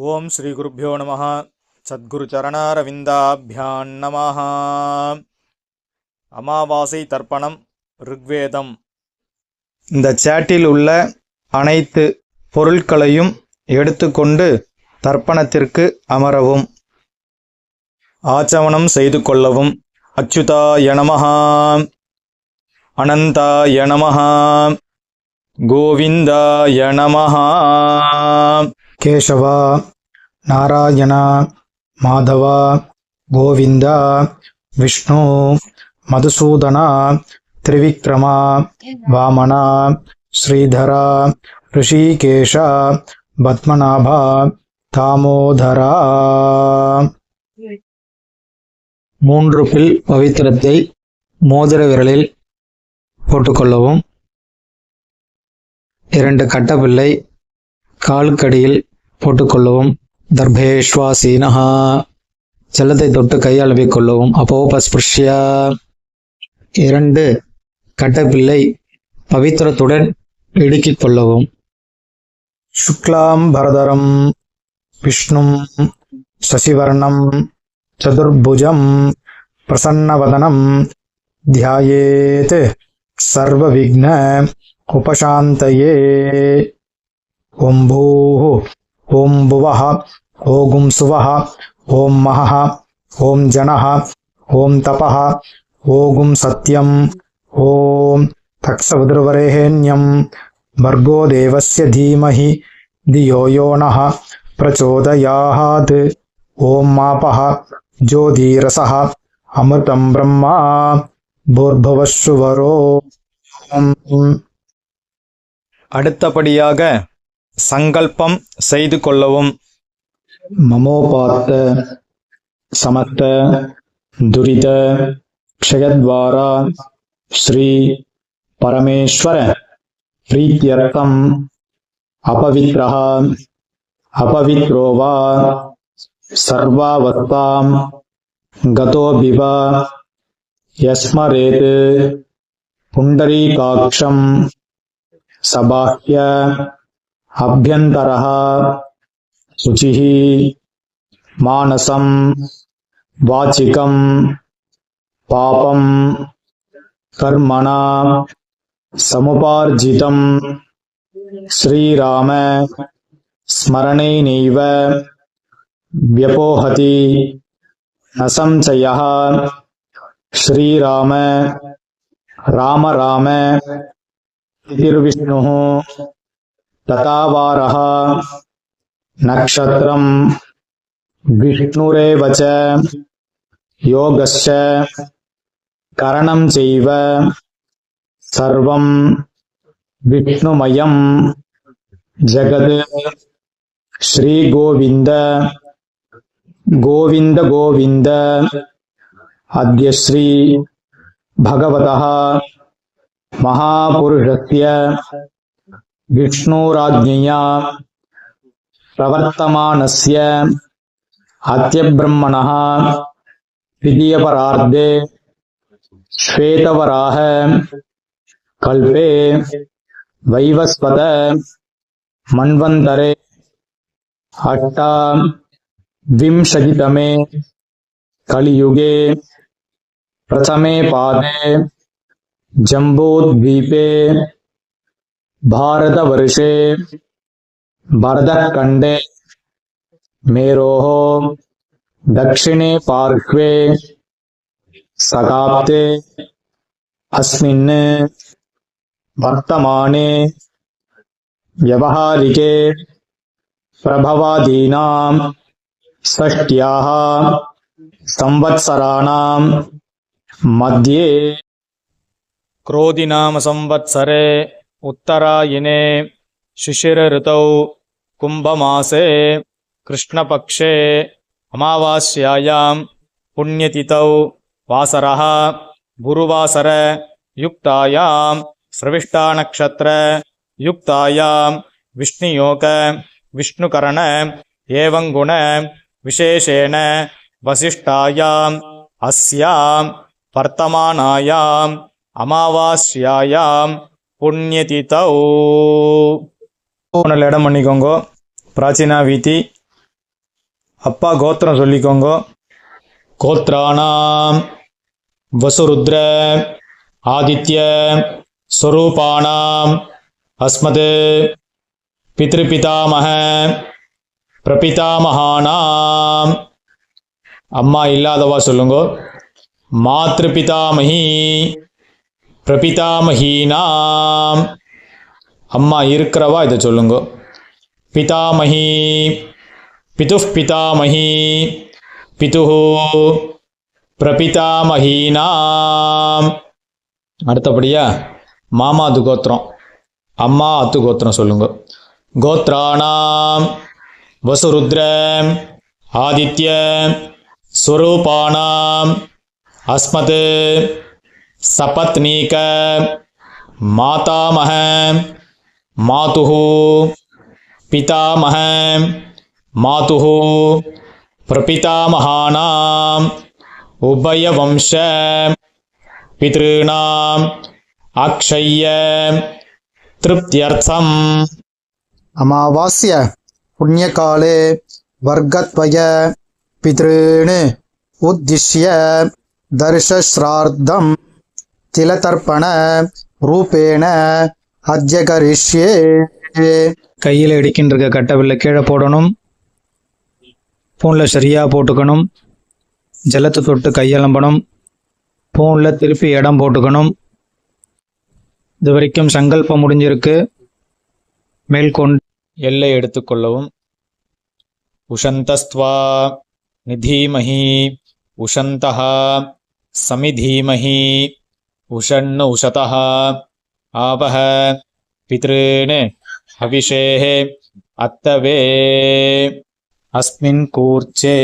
ஓம் ஸ்ரீ குருப்யோ நமः. சத்குரு சரணாரவிந்தாபியான் நமः. அமாவாசை தர்ப்பணம் ருக்வேதம். இந்த சேட்டில் உள்ள அனைத்து பொருட்களையும் எடுத்துக்கொண்டு தர்ப்பணத்திற்கு அமரவும். ஆச்சமனம் செய்து கொள்ளவும். அச்சுதாய நமः, அனந்தாய நமः, கோவிந்தாய நமः. கேசவா, நாராயணா, மாதவா, கோவிந்தா, விஷ்ணு, மதுசூதனா, திரிவிக்ரமா, வாமனா, ஸ்ரீதரா, ரிஷிகேஷா, பத்மநாபா, தாமோதரா. 3 பில் பவித்திரத்தை மோதிர விரலில் போட்டுக்கொள்ளவும். 2 கட்டப்பிள்ளை காலுக்கடியில் போட்டுக்கொள்ளவும். தர்பேஷ்வாசீனஹா, ஜலத்தை தொட்டு கையாளவிக் கொள்ளவும். அப்போபஸ்பிருஷ்யா, 2 கட்டப்பிள்ளை பவித்திரத்துடன் இடுக்கிக் கொள்ளவும். சுக்லாம் பரதரம் விஷ்ணும் சசிவர்ணம் சதுர்புஜம் பிரசன்னவதனம் தியாயேத் சர்வ விக்ன உபசாந்தயே. ஓம் பூஹ, ஓம் புவஹ, ஓம் சுவஹ, ஓம் மஹஹ, ஓம் ஜனஹ, ஓம் தபஹ, ஓம் சத்யம், ஓம் தக்ஷவிதுர்வரேண்யம் பர்கோ தேவஸ்ய தீமஹி தியோ யோ நஹ பிரச்சோதயாத். ஓம் மாபஹ ஜோதிரசஹ அமிர்தம் பிரம்மா பூர்பவஸ்சுவரோ. அடுத்தபடியாக சங்கல்பம் செய்து கொள்ளவும். மமோபாத்த சமஸ்த துரித க்ஷயத்வாரா ஸ்ரீ பரமேஸ்வர பிரீத்யர்த்தம் அபவித்ரஹ அபவித்ரோ வா சர்வாவஸ்தாம் கதோபிவ யஸ்மரேத் புண்டரீகாக்ஷம் சபாஹ்ய அப்யந்தரஹ சுசிஹி மானசம் வாச்சிகம் பாபம் கர்மணா சமுபார்ஜிதம் ஸ்ரீராம ஸ்மரணேனைவ வ்யபோஹதி ந சம்சயः. ஸ்ரீராம ராம ராம திதிர்விஷ்ணுः ததாவாரः நக்ஷத்ரம் விஷ்ணுரேவ ச யோகஸ்ச கரணம் செய்வ சர்வம் விஷ்ணுமயம் ஜகத். ஸ்ரீ கோவிந்த கோவிந்த கோவிந்த. அத்ய ஸ்ரீ பகவதः மகாபுருஷஸ்ய விஷ்ணுராஜ்ஞயா பிரவர்த்தமானஸ்ய அத்யப்ரம்மணः த்விதீயபரார்த்தே ஸ்வேதவராஹ கல்பே வைவஸ்வத மன்வந்தரே அஷ்டாவிம்சதிதமே கலியுகே பிரதமே பாதே ஜம்பூத்வீபே பாரதவர்ஷே பரதக்கண்டே மேரோः தக்ஷிணே பார்ஷ்வே சகாப்தே அஸ்மின் வர்த்தமானே வ்யவஹாரிகே பிரபவாதீனாம் ஷஷ்ட்யாः சம்வத்சராணாம் மத்யே क्रोधिनाम संवत्सरे उत्तरायणे शिशिरऋतौ कुंभमासे कृष्णपक्षे अमावास्यायां पुण्यतिथौ वासरः गुरुवासर युक्तायां श्रविष्टानक्षत्र युक्तायां विष्णुयोग विष्णुकरण एवं गुण विशेषेण वसिष्ठायां अस्यां वर्तमानायां அமாவாஸ்யாயாம் புண்ணியதிதௌ. நல்ல இடம் பண்ணிக்கோங்க. பிராச்சீனா வீதி அப்பா கோத்திரம் சொல்லிக்கோங்க. கோத்ராணாம் வசுருத்ர ஆதித்ய ஸ்வரூபாணாம் அஸ்மத் பித்ருபிதாமக பிரபிதாமகானாம். அம்மா இல்லாதவா சொல்லுங்க. மாத்ருபிதாமகி பிரபிதாமகீனாம். அம்மா இருக்கிறவா இதை சொல்லுங்க. பிதாமகி பிதுஃப் பிதாமகி பிதுஹு பிரபிதாமகீனாம். அடுத்தபடியா மாமாது கோத்திரம், அம்மா அத்து கோத்திரம் சொல்லுங்க. கோத்ராணாம் வசுருத்ர ஆதித்ய ஸ்வரூபாணாம் அஸ்மத் சபத்னீக மாதாமக மாதுஹு பிதாமக மாதுஹு பிரபிதாமகானாம் உபயவம்ச பித்ருணாம் அக்ஷய்ய திருப்தியர்த்தம். अमावास्य पुण्यकाले वर्गद्वय पितॄन् उद्दिश्य दर्शश्राद्धं तिलतर्पण रूपेण अद्य करिष्ये. கையில் இடிக்கின்ற கட்டவில்லை கீழே போடணும். பூனில் சரியாக போட்டுக்கணும். ஜலத்தை தொட்டு கையலம்பணும். பூனில் திருப்பி இடம் போட்டுக்கணும். இது வரைக்கும் சங்கல்பம் முடிஞ்சிருக்கு. மேல்கொண்டு எல்லை எடுத்துக்கொள்ளவும். உஷந்தஸ்த்வா நிதீமஹி உஷந்தஹ சமிதீமஹி உஷன்னு உஷதஹ ஆவஹ பித்ருன் ஹவிஷேஹ அத்தவே. அஸ்மின் கூர்ச்சே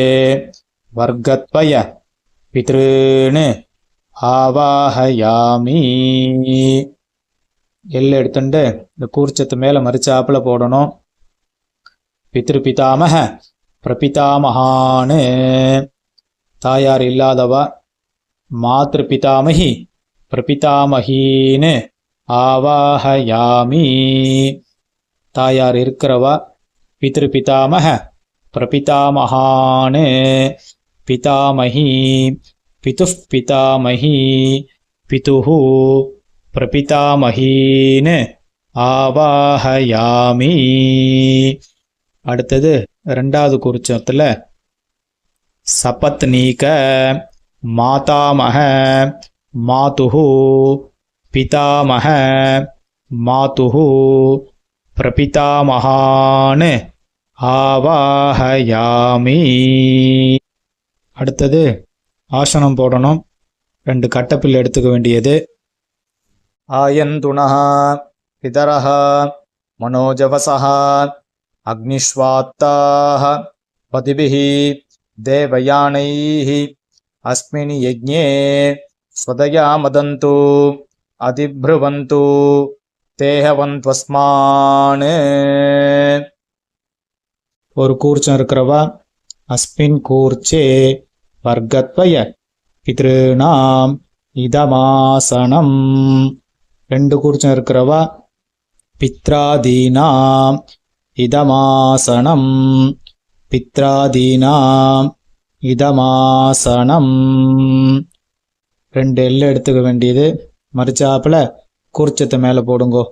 வர்கத்வய பித்ருன் ஆவாஹயாமி. எல்லை எடுத்துட்டு இந்த கூர்ச்சத்து மேலே மறிச்சாப்பில் போடணும். பித்ரு பிதாமக பிரபிதாமகான்னு தாயார் இல்லாதவா. மாத்ரு பிதாமகி பிரபிதாமகின்னு ஆவாஹயாமி. தாயார் இருக்கிறவா. பித்ரு பிதாமக பிரபிதாமகான்னு பிதாமகி பிதுஃப் பிதாமகி பிதுஹு பிரபிதாமகீன் ஆவாஹயாமி. அடுத்தது ரெண்டாவது குறிச்சத்தில் சபத்னீக மாதாமக மாதுஹு பிதாமக மாதுஹு பிரபிதாமகான் ஆவாஹயாமி. அடுத்தது ஆசனம் போடணும். 2 கட்டப்பில் எடுத்துக்க வேண்டியது. ஆயந்துணः பிதரः மனோஜவசः அக்னிஷ்வாத்தாः பதிபிः தேவயானைः அஸ்மின் யஜ்ஞே ஸ்வதயா மதந்து அதிப்ருவந்து தேஹவந்த்வஸ்மான். ஒரு கூர்ச்சம் இருக்கிறவா. அஸ்மின் கூர்ச்சே வர்கத்வய பித்ருணாம் இதமாசனம். 2 கூர்ச்சம் இருக்கிறவா. பித்ராதீனாம் இதமாசனம் பித்ராதீனாம் இதமாசனம். 2 எல்லை எடுத்துக்க வேண்டியது. மறிச்சாப்பில் கூர்ச்சத்தை மேலே போடுங்கோ.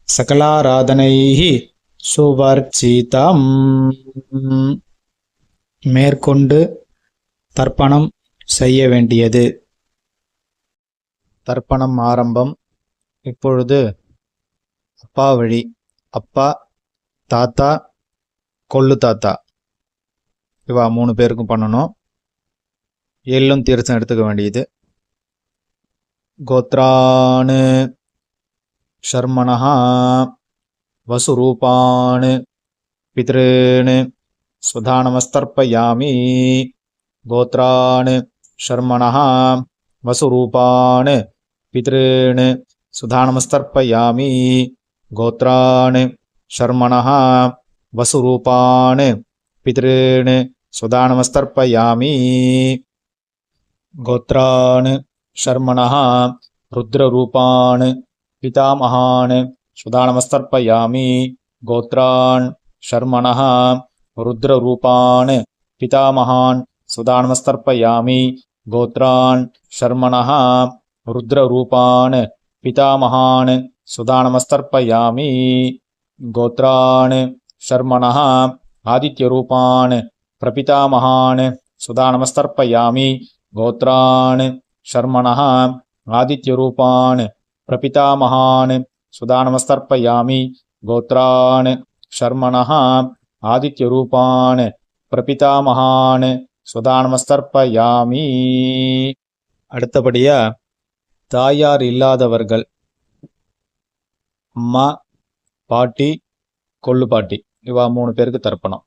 சகலாராதனைஹி சுவர்ச்சிதம். மேற்கொண்டு தர்ப்பணம் செய்ய வேண்டியது. தர்ப்பணம் ஆரம்பம். இப்பொழுது அப்பா வழி. அப்பா, தாத்தா, கொள்ளு தாத்தா இவா 3 பேருக்கும் பண்ணணும். எள்ளும் தீர்த்தம் எடுத்துக்க வேண்டியது. கோத்ரான் ஷர்மணஹ வசுரூபான் பித்ருன் ஸ்வதானமஸ்தர்ப்பயாமி. கோத்ரான் ஷர்மணஹ வசுரூபான் பித்ருன் சுதானமஸ்தர்ப்பயாமி. கோத்ரான் ஷர்மணஹ வசுரூபான் பித்ருன் சுதானமஸ்தர்ப்பயாமி. கோத்ரான் ஷர்மணஹ ருத்ரரூபான் பிதாமகான் சுதானமஸ்தர்ப்பயாமி. கோத்ரான் ஷர்மணஹ ருத்ரரூபான் पितामहान् सुदानमस्तर्पयामि गोत्रान् शर्मणः रुद्ररूपान् पितामहान् सुदानमस्तर्पयामि गोत्रान् शर्मणः आदित्यरूपान् प्रपितामहान् सुदानमस्तर्पयामि गोत्रान् शर्मणः आदित्यरूपान् प्रपितामहान् सुदानमस्तर्पयामि गोत्रान् शर्मणः आदित्यरूपान् प्रपितामहान् सुदानमस्तर्पयामि. அடுத்தபடியா தாயார் இல்லாதவர்கள் அம்மா, பாட்டி, கொள்ளு பாட்டி இவா 3 பேருக்கு தர்ப்பணம்.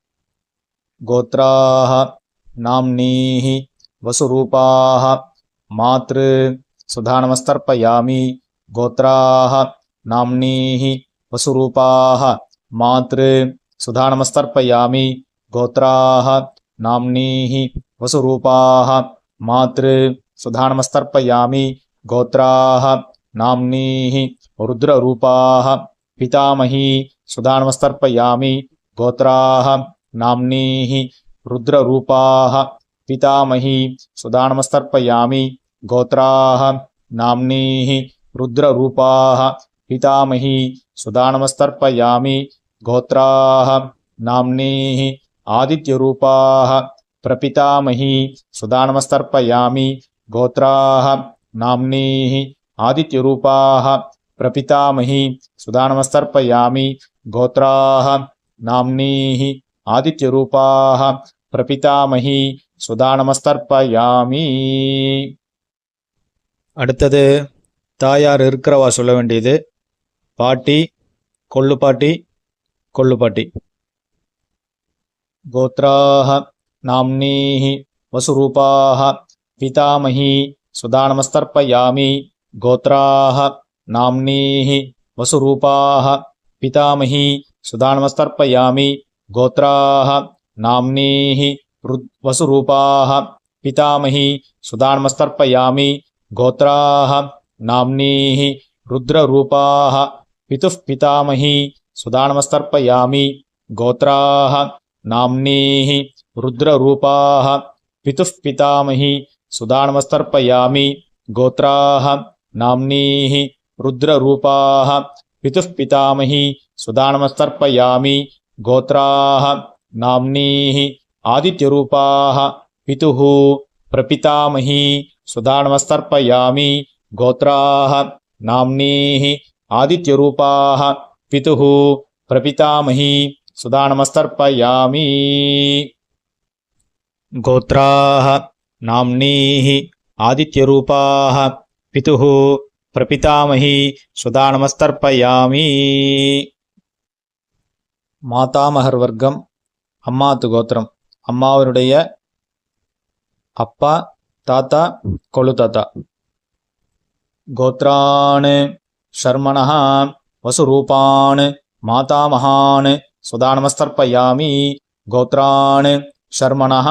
கோத்ராஹ நாம்னீஹி வசுரூபாஹ மாத்ரு சுதானமஸ்தர்ப்பயாமி கோத்ராஹ நாம்னீஹி வசுரூபாஹ மாத்ரு சுதானமஸ்தர்ப்பயாமி கோத்ராஹ நாம்னீஹி வசுரூபாஹ மாத்ரு சுதானமஸ்தர்ப்பயாமி கோத்ராஹ நாம்னீஹி ருத்ரரூபாஹ பிதாமஹி சுதானமஸ்தர்ப்பயாமி கோத்ராஹ நாம்னீஹி ருத்ரரூபாஹ பிதாமஹி சுதானமஸ்தர்ப்பயாமி கோத்ராஹ நாம்னீஹி ருத்ரரூபாஹ பிதாமஹி சுதானமஸ்தர்ப்பயாமி கோத்ராஹ நாம்னீஹி ஆதித்யரூபாஹ பிரபிதாமஹி சுதானமஸ்தர்ப்பயாமி கோத்ராஹ நாம்னீஹி ஆதித்யரூபாஹ பிரபிதாமஹி சுதானமஸ்தர்ப்பயாமி கோத்ராஹ நாம்னீஹி ஆதித்யரூபாஹ பிரபிதாமஹி சுதானமஸ்தர்ப்பயாமி. அடுத்தது தாயார் இருக்கிறவா சொல்ல வேண்டியது பாட்டி, கொள்ளு பாட்டி, கொள்ளு பாட்டி. கோத்ராஹ நாம்னீஹி வசுரூபாஹ பிதாமஹி சுதானமஸ்தர்ப்பயாமி கோத்ராஹ நாம்னீஹி வசுரூபாஹ பிதாமஹி சுதானமஸ்தர்ப்பயாமி கோத்ராஹ நாம்னீஹி வசுரூபாஹ பிதாமஹி சுதானமஸ்தர்ப்பயாமி கோத்ராஹ நாம்னீஹி ருத்ரரூபாஹ பிதுஃப் பிதாமஹி சுதானமஸ்தர்ப்பயாமி கோத்ராஹ நாம்னீஹி ருத்ரரூபாஹ பிதுஃப் பிதாமஹி சுதானமஸ்தர்ப்பயாமி கோத்ராஹ நாம்னீஹி ருத்ரரூபாஹ பிதுஃப் பிதாமஹி சுதானமஸ்தர்ப்பயாமி கோத்ராஹ நாம்னீஹி ஆதித்யரூபாஹ பிதுஹ பிரபிதாமஹி சுதானமஸ்தர்ப்பயாமி கோத்ராஹ நாம்னீஹி ஆதித்யரூபாஹ பிதுஹ பிரபிதாமஹி சுதானமஸ்தர்ப்பயாமி. கோத்ராஹ நாம்னீஹி ஆதித்யரூபாஹ பிதுஹ பிரபிதாமஹி சுதானமஸ்தர்ப்பயாமி. மாதாமகர் வர்க்கம் அம்மாத்து கோத்திரம், அம்மாவனுடைய அப்பா, தாத்தா, கொள்ளு தாத்தா. கோத்ரான் ஷர்மணः வசுரூபான் மாதாமகான் சுதானமஸ்தர்ப்பயாமி கோத்ரான் ஷர்மணः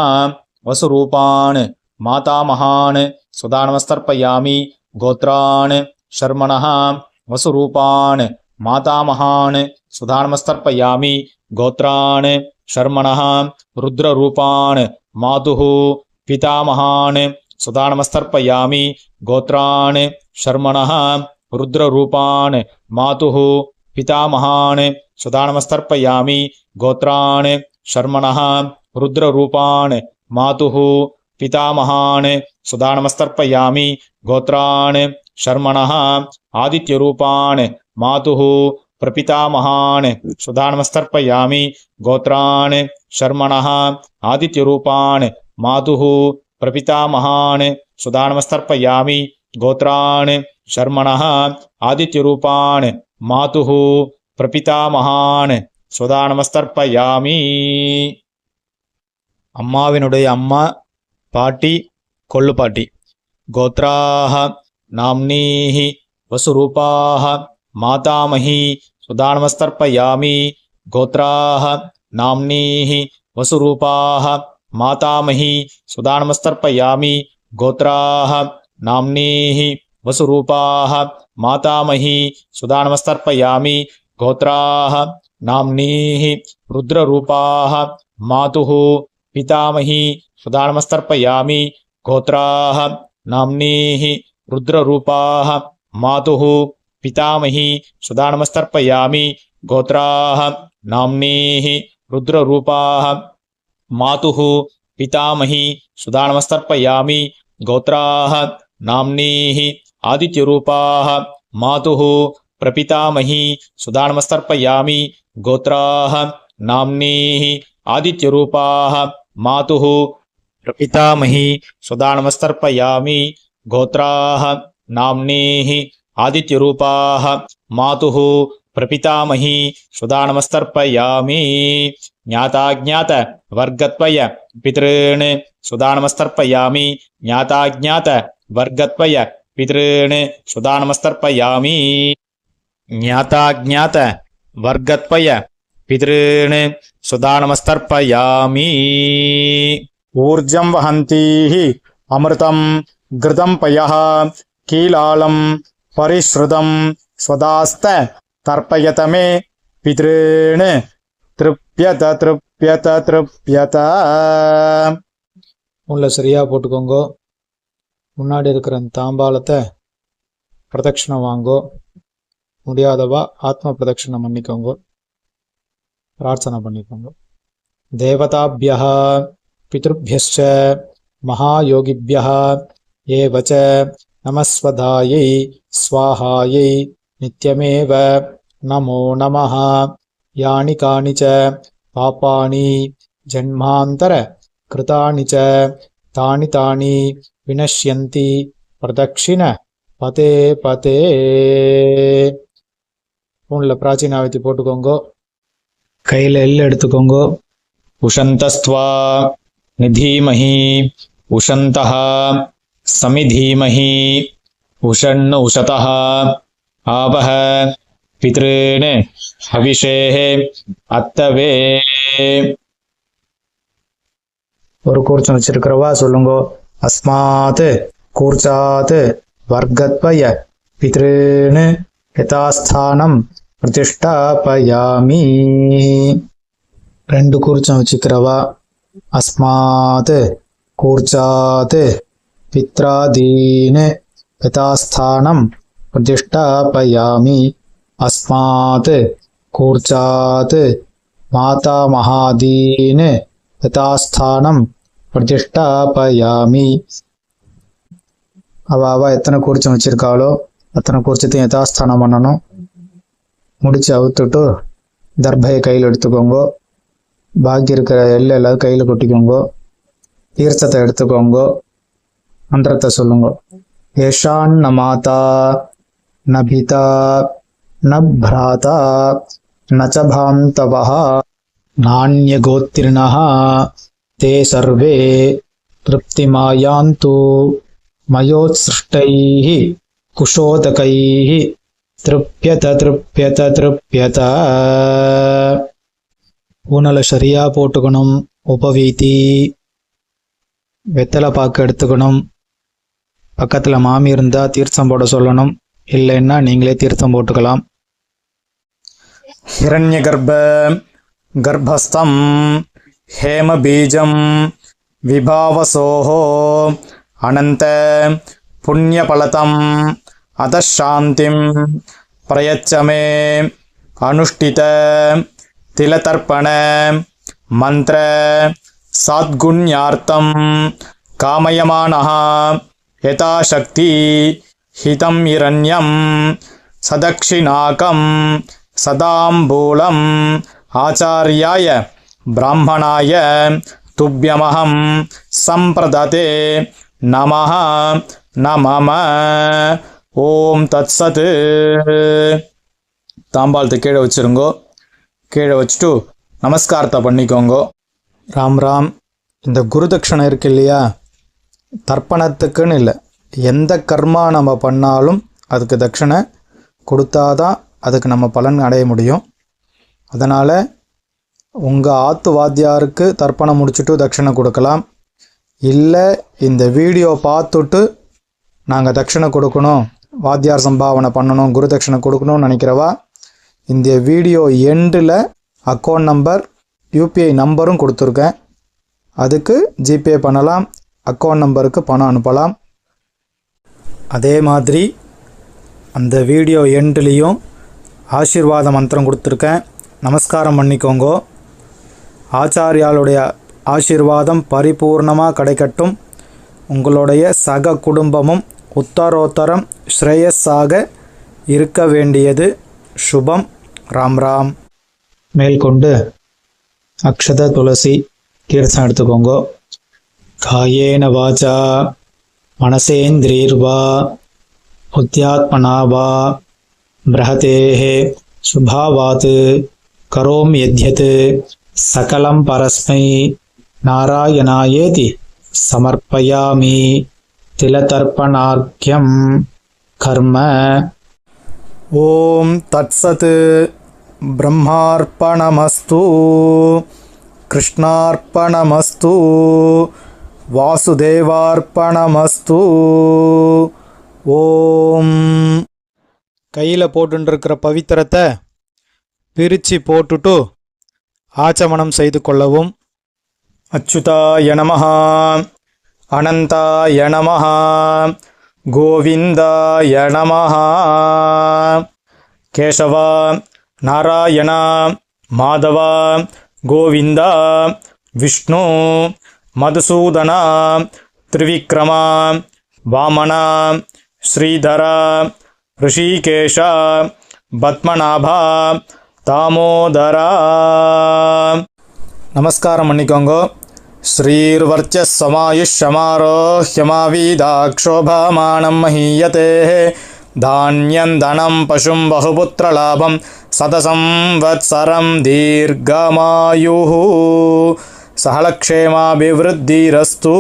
வசுரூபான் மாதாமகான் சுதானமஸ்தர்ப்பயாமி கோத்ரான் ஷர்மணः வசுரூபான் மாதாமகான் சுதானமஸ்தர்ப்பயாமி கோத்ரான் ஷர்மணः ருத்ரரூபான் மாதுः பிதாமகான் சுதானமஸ்தர்ப்பயாமி கோத்ரான் ஷர்மணः ருத்ரரூபான் மாதுः பிதாமகான் சுதானமஸ்தர்ப்பயாமி கோத்ரான் ஷர்மணः ருத்ரரூபான் மாதுः பிதாமகான் சுதானமஸ்தர்ப்பயாமி கோத்ரான் ஷர்மணः ஆதித்யரூபான் மாதுः பிரபிதாமகான் சுதானமஸ்தர்ப்பயாமி கோத்ரான் ஷர்மணः ஆதித்யரூபான் மாதுः பிரபிதாமகான் சுதானமஸ்தர்ப்பயாமி கோத்ரான் ஷர்மணः ஆதித்யரூபான் மாதுः பிரபிதாமகான் சுதானமஸ்தர்ப்பயாமி. அம்மாவினுடைய அம்மா, பாட்டி, கொள்ளு பாட்டி. கோத்ராஹ நாம்னீஹி வசுரூபாஹ மாதாமஹி சுதானமஸ்தர்ப்பயாமி கோத்ராஹ நாம்னீஹி வசுரூபாஹ மாதாமஹி சுதானமஸ்தர்ப்பயாமி கோத்ராஹ நாம்னீஹி வசுரூபாஹ மாதாமஹி சுதானமஸ்தர்ப்பயாமி கோத்ராஹ நாம்னீஹி ருத்ரரூபாஹ மாதுः पितामही सुधा नमस्तर्पयामि गोत्राः नाम्नीः रुद्ररूपाः मातुः पितामही सुधा नमस्तर्पयामि गोत्राः नाम्नीः रुद्ररूपाः मातुः पितामही सुधा नमस्तर्पयामि गोत्राः नाम्नीः आदित्यरूपाः मातुः प्रपितामही सुधा नमस्तर्पयामि गोत्राः नाम्नीः आदित्यरूपाः मातुः प्रपितामही सुधा नमस्तर्पयामि गोत्राः नाम्नीः आदित्यरूपाः मातुः प्रपितामही सुधा नमस्तर्पयामि ज्ञाताज्ञात वर्गत्वय पितॄन् सुधा नमस्तर्पयामि ज्ञाताज्ञात वर्गत्वय पितॄन् सुधा नमस्तर्पयामि ज्ञाताज्ञात वर्गत्वय पितॄन् सुधा नमस्तर्पयामि ऊर्जं वहन्तीः अमृतं घृतं पयः कीलालं परिश्रुतं स्वदास्त तर्पयत मे पितॄन् तृप्यत तृप्यत तृप्यत. உள்ள சரியாக போட்டுக்கோங்க. முன்னாடி இருக்கிற அந்த தாம்பாலத்தை பிரதட்சிணம் வாங்கோ. முடியாதவா ஆத்ம பிரதட்சிணம் பண்ணிக்கோங்க. பிரார்த்தனை பண்ணிக்கோங்க. தேவதாபியः பித்ருभ्यश्च महायोगिभ्यः एवच नमस्वधायै स्वाहायै नित्यमेव नमो नमः. यानि कानि च पापानि जन्मान्तर कृतानि च तानि तानि विनश्यन्ति प्रदक्षिण पते पते. ஃபோனில் பிராச்சீனாவத்தி போட்டுக்கோங்க. கையில் எள் எடுத்துக்கோங்க. उषन्तस्त्वा निधीमहि उषन्तः समिधीमहि उषण् उषतः आवह पितॄन् हविषेः अत्तवे. ஒரு கூர்ச்சம் வச்சிருக்கிறவா சொல்லுங்க. அஸ்மாத் கூர்ச்சாத் வர்க்கத்வய பித்ருன் யதாஸ்தானம் பிரதிஷ்டாபயாமி. ரெண்டு கூர்ச்சம் வச்சுக்கிறவா. அஸ்மாத் கூர்ச்சாத் பித்ராதீன் யதாஸ்தானம் பிரதிஷ்டாபயாமி. அஸ்மாத் கூர்ச்சாத் மாதாமகாதீன் யதாஸ்தானம் பிரதிஷ்டாபயாமி. அவ எத்தனை கூர்ச்சம் வச்சிருக்காளோ அத்தனை கூர்ச்சத்தையும் யதாஸ்தானம் பண்ணணும். முடிச்சு அவுத்துட்டு தர்பையை கையில் எடுத்துக்கோங்க. பாக்கி இருக்கிற எல்லை எல்லாரும் கையில் கொட்டிக்கோங்க. தீர்த்தத்தை எடுத்துக்கோங்க. மந்திரத்தை சொல்லுங்க. ஏஷான்ன மாதா ந பிதா ந பிராதா ந ச பாந்தவः நான்யகோத்திரிணः ते सर्वे तृप्तिमायान्तु मयोत्सृष्टैः कुशोदकैः तृप्यत तृप्यत तृप्यत. ஊனலை சரியாக போட்டுக்கணும். உபவீதி வெத்தலை பாக்கு எடுத்துக்கணும். பக்கத்தில் மாமி இருந்தால் தீர்த்தம் போட சொல்லணும். இல்லைன்னா நீங்களே தீர்த்தம் போட்டுக்கலாம். हिरण्यगर्भ गर्भस्थं हेमबीजं विभावसोः अनन्त पुण्यफलतम् अतः शान्तिं प्रयच्छ मे अनुष्ठित तिलतर्पण मंत्र सद्गुण्यार्थं कामयमानः यथाशक्ति हितं हिरण्यं सदक्षिणाकं सदाम्बूलम् आचार्याय ब्राह्मणाय तुभ्यमहं संप्रदते नमः नमः. ஓம் தத்சத். தாம்பாளத்தை கீழே வச்சுருங்கோ. கீழே வச்சுட்டு நமஸ்காரத்தை பண்ணிக்கோங்கோ. ராம் ராம். இந்த குருதட்சணை இருக்கு இல்லையா, தர்ப்பணத்துக்குன்னு இல்லை, எந்த கர்மா நம்ம பண்ணாலும் அதுக்கு தட்சணை கொடுத்தாதான் அதுக்கு நம்ம பலன் அடைய முடியும். அதனால் உங்கள் ஆத்து வாத்தியாருக்கு தர்ப்பணம் முடிச்சுட்டு தட்சணை கொடுக்கலாம். இல்லை இந்த வீடியோ பார்த்துட்டு நாங்கள் தட்சணை கொடுக்கணும், வாத்தியார் சம்பாவனை பண்ணணும், குரு தட்சணை கொடுக்கணும்னு நினைக்கிறவா இந்த வீடியோ எண்டில் அக்கௌண்ட் நம்பர் யூபிஐ நம்பரும் கொடுத்துருக்கேன். அதுக்கு ஜிபே பண்ணலாம், அக்கௌண்ட் நம்பருக்கு பணம் அனுப்பலாம். அதே மாதிரி அந்த வீடியோ எண்ட்லேயும் ஆசீர்வாத மந்திரம் கொடுத்துருக்கேன், நமஸ்காரம் பண்ணிக்கோங்க. ஆச்சாரியாளுடைய ஆசீர்வாதம் பரிபூர்ணமாக கிடைக்கட்டும். உங்களுடைய சக குடும்பமும் உத்தரோத்தரம் ஸ்ரேயஸாக இருக்க வேண்டியது சுபம். ராம் ராம். மேற்கொண்டு அக்ஷத துளசி தீர்த்தம் எடுத்துக்கோங்க. காயேன வாச்சா மனசேந்திரீர்வா புத்தியாத்மனா வா பிரஹதேஹே சுபாவாத் கரோம் யத்யத் சகலம் பரஸ்மை நாராயணாயேதி சமர்ப்பயாமி திலதர்ப்பணார்க்யம் கர்ம. ஓம் தத்சத். பிரம்மார்ப்பணமஸ்து, கிருஷ்ணார்ப்பணமஸ்து, வாசுதேவார்ப்பணமஸ்து. ஓம். கையில் போட்டுருக்கிற பவித்திரத்தை பிரித்து போட்டுட்டு ஆச்சமனம் செய்து கொள்ளவும். அச்சுதாய நமஹ, அனந்தாய நமஹ, கோவிந்தாய நமஹ. கேசவா, நாராயணா, மாதவா, கோவிந்தா, விஷ்ணு, மதுசூதனா, திரிவிக்ரமா, வாமனா, ஸ்ரீதரா, ரிஷிகேஷா, பத்மநாபா, தாமோதரா. நமஸ்காரம் பண்ணிக்கோங்க. ஸ்ரீர்வர்ச்சஸ்ஸமாயுஷ்யமாரோஹ்யமாவீதாக்ஷோபமானம் மஹீயதே தான்யம் தனம் பசும் பகுபுத்திரலாபம் சதசம்வத்சரம் தீர்க்கமாயுः சகலக்ஷேமாபிவிருத்திரஸ்து.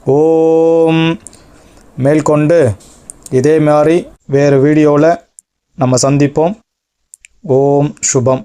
ஓம். மேற்கொண்டு இதே மாதிரி வேறு வீடியோவில் நம்ம சந்திப்போம். ஓம் சுபம்.